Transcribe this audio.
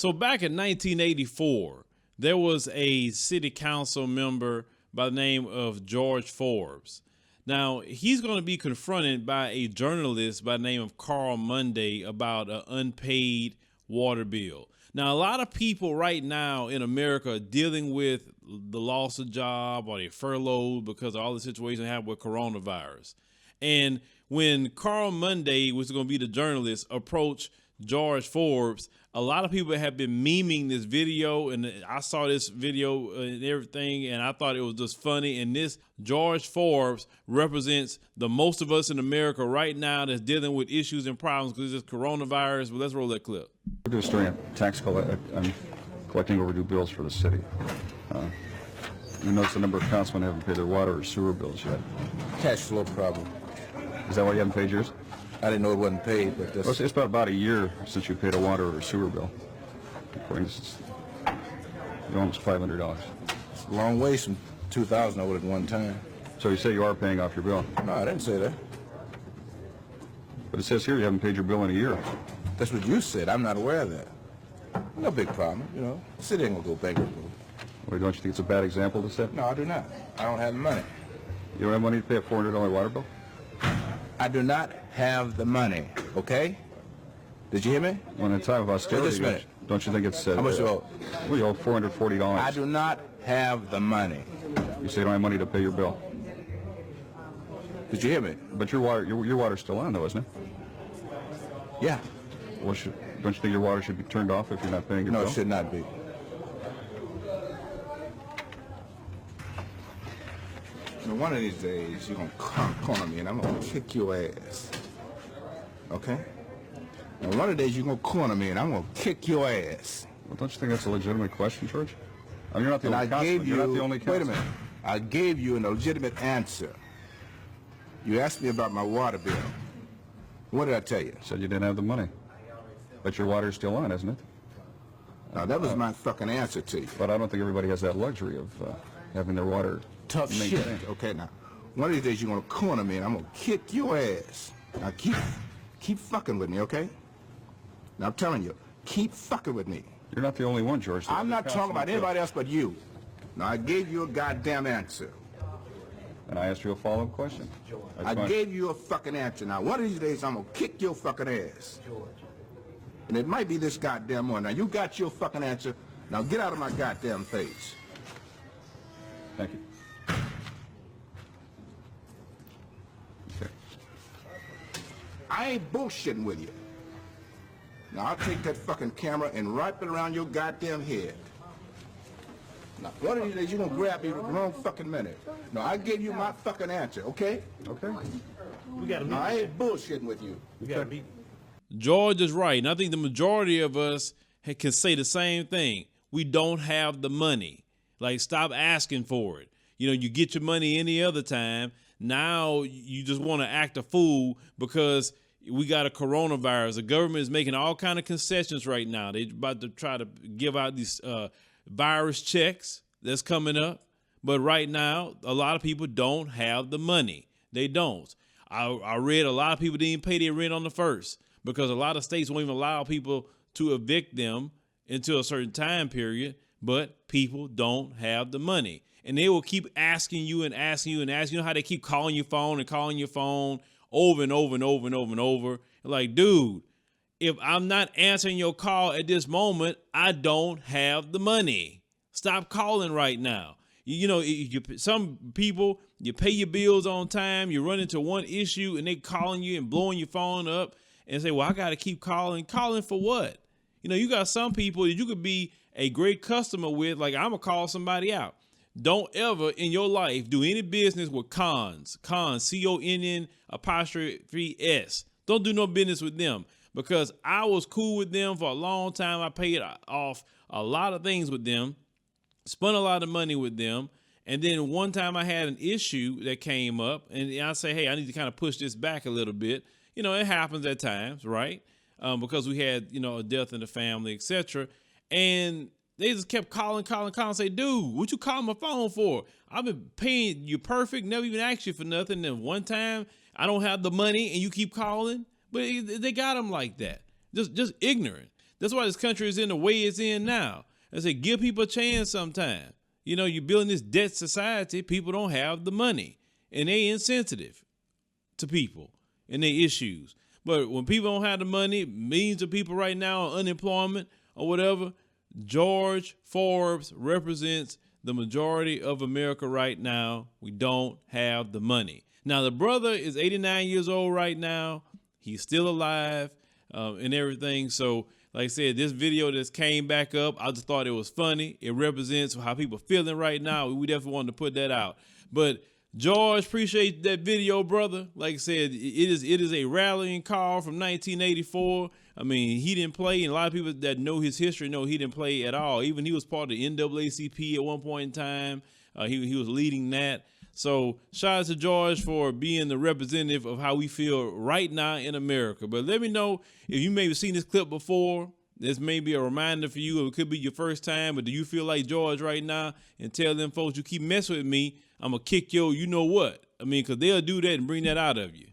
So back in 1984, there was a city council member by the name of George Forbes. Now, he's going to be confronted by a journalist by the name of Carl Monday about an unpaid water bill. Now, a lot of people right now in America are dealing with the loss of job or they're furloughed because of all the situation they have with coronavirus. And when Carl Monday, which is going to be the journalist, approached George Forbes, a lot of people have been memeing this video, and I saw this video and everything, and I thought it was just funny. And this George Forbes represents the most of us in America right now that's dealing with issues and problems because of this coronavirus. But let's roll that clip. We're just doing a tax I'm collecting overdue bills for the city. You notice the number of councilmen haven't paid their water or sewer bills yet. Cash flow problem. Is that why you haven't paid yours? I didn't know it wasn't paid, but that's... Well, it's about a year since you paid a water or sewer bill. According to you're almost $500. It's a long ways from 2,000 I owed at one time. So you say you are paying off your bill? No, I didn't say that. But it says here you haven't paid your bill in a year. That's what you said. I'm not aware of that. No big problem, you know. The city ain't gonna go bankrupt. Well, don't you think it's a bad example to set? No, I do not. I don't have the money. You don't have money to pay a $400 water bill? I do not have the money, okay? Did you hear me? When in time of austerity, Wait, just a minute. don't you think it's... How much you owe? Well, you owe $440. I do not have the money. You say you don't have money to pay your bill. Did you hear me? But your water's still on, though, isn't it? Yeah. Well, don't you think your water should be turned off if you're not paying your bill? No, it should not be. Now, one of these days, you're going to corner me, and I'm going to kick your ass. Okay? Now, one of the days, you're going to corner me, and I'm going to kick your ass. Well, don't you think that's a legitimate question, George? I mean, you're not the only counsel. You're not the only counsel. Wait a minute. I gave you a legitimate answer. You asked me about my water bill. What did I tell you? You said you didn't have the money. But your water's still on, isn't it? Now, that was my fucking answer to you. But I don't think everybody has that luxury of having their water Tough maintained. shit. Okay, now, one of these days you're going to corner me and I'm going to kick your ass. Now, keep fucking with me, okay? Now, I'm telling you, keep fucking with me. You're not the only one, George. I'm not talking about anybody else but you. Now, I gave you a goddamn answer. And I asked you a follow-up question. I gave you a fucking answer. Now, one of these days I'm going to kick your fucking ass. And it might be this goddamn one. Now, you got your fucking answer. Now, get out of my goddamn face. Thank you. Okay. I ain't bullshitting with you. Now, I'll take that fucking camera and wrap it around your goddamn head. Now, one of these days, you're going to grab me the wrong fucking minute. Now, I gave you my fucking answer, okay? Okay. We got to now, I ain't bullshitting with you. We got to meet. George is right. And I think the majority of us can say the same thing. We don't have the money. Like, stop asking for it. You know, you get your money any other time. Now you just want to act a fool because we got a coronavirus. The government is making all kind of concessions right now. They're about to try to give out these virus checks that's coming up. But right now, a lot of people don't have the money. They don't. I read a lot of people didn't pay their rent on the 1st because a lot of states won't even allow people to evict them until a certain time period. But people don't have the money. And they will keep asking you and asking you and asking. You know how they keep calling your phone and calling your phone over and over and over and over and over. Like, dude, if I'm not answering your call at this moment, I don't have the money. Stop calling right now. You know, some people, you pay your bills on time, you run into one issue and they calling you and blowing your phone up and say, well, I got to keep calling. Calling for what? You know, you got some people that you could be a great customer with, like I'm gonna call somebody out. Don't ever in your life do any business with cons, C-O-N-N apostrophe S. Don't do no business with them because I was cool with them for a long time. I paid off a lot of things with them, spent a lot of money with them. And then one time I had an issue that came up and I say, hey, I need to kind of push this back a little bit. You know, it happens at times, right? Because we had, you know, a death in the family, etc. And they just kept calling, say, dude, what you calling my phone for? I've been paying you perfect, never even asked you for nothing. Then one time I don't have the money and you keep calling, but they got them like that. Just ignorant. That's why this country is in the way it's in now. I say, give people a chance sometime. You know, you're building this debt society. People don't have the money, and they insensitive to people and their issues. But when people don't have the money, millions of people right now on unemployment or whatever, George Forbes represents the majority of America right now. We don't have the money. Now, the brother is 89 years old right now. He's still alive and everything. So, like I said, this video just came back up. I just thought it was funny. It represents how people are feeling right now. We definitely wanted to put that out. But George, appreciate that video, brother. Like I said, it is a rallying call from 1984. I mean, he didn't play, and a lot of people that know his history know he didn't play at all. Even he was part of the NAACP at one point in time. He was leading that. So shout out to George for being the representative of how we feel right now in America. But let me know if you maybe seen this clip before. This may be a reminder for you, or it could be your first time, but do you feel like George right now? And tell them folks, you keep messing with me, I'm going to kick your you know what. I mean, because they'll do that and bring that out of you.